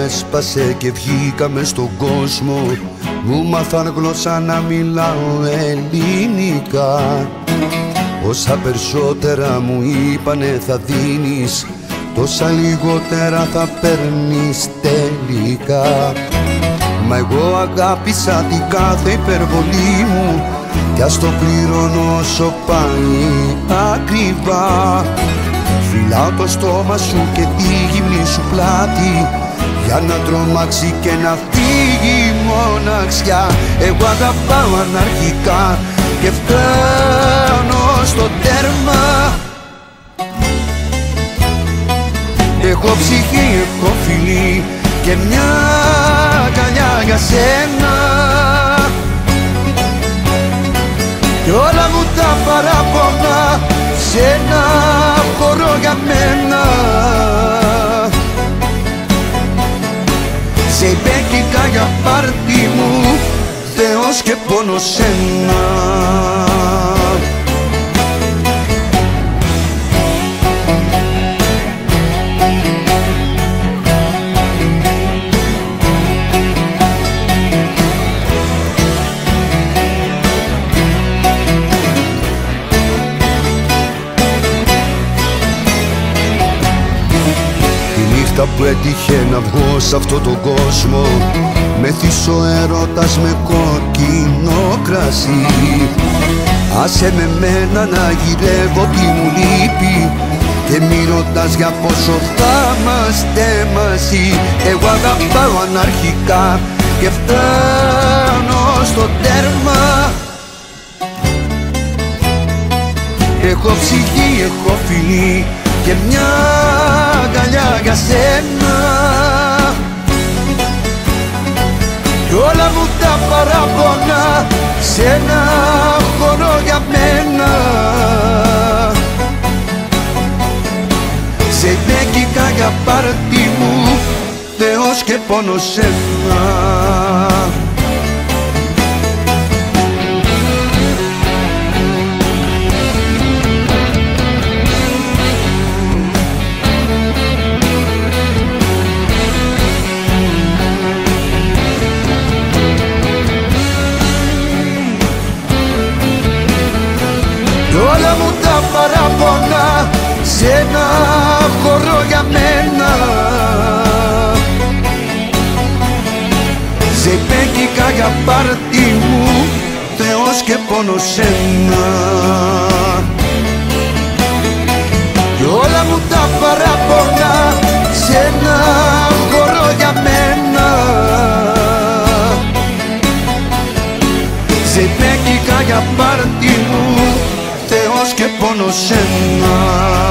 έσπασε και βγήκαμε στον κόσμο. Μου μάθαν γλώσσα να μιλάω ελληνικά. Όσα περισσότερα μου είπανε θα δίνεις, τόσα λιγότερα θα παίρνεις τελικά. Μα εγώ αγάπησα την κάθε υπερβολή μου κι ας το πληρώνω όσο πάει ακριβά. Φυλάω το στόμα σου και τη γυμνή σου πλάτη για να τρομάξει και να φύγει η μοναξιά. Εγώ αγαπάω αναρχικά και φτάνω στο τέρμα. Έχω ψυχή, έχω φιλί και μια αγκαλιά για σένα. Κι όλα μου τα παράπονα σε ένα χώρο για μένα. Σε υπέκεικα για πάρτι μου, Θεός και πόνο σένα. Που έτυχε να βγω σ' αυτό τον κόσμο, μέθησε ο έρωτας με κόκκινο κρασί. Άσε με μένα να γυρεύω τι μου λείπει και μη ρωτάς για πόσο θα είμαστε μαζί. Εγώ αγαπάω αναρχικά και φτάνω στο τέρμα. Έχω ψυχή, έχω φιλί και μια αγκαλιά για σένα. Κι όλα μου τα παράπονα σε ένα χώρο για μένα. Σε υπέκεικα για πάρτι μου, Θεός και πόνο σένα. Όλα μου τα παράπονα σε ένα χώρο για μένα. Σε υπέκεικα για πάρτι μου, Θεός και πόνο σένα. Κι όλα μου τα παράπονα σε ένα χώρο για μένα. Σε υπέκεικα για πάρτι μου, Θεός και πόνο σένα.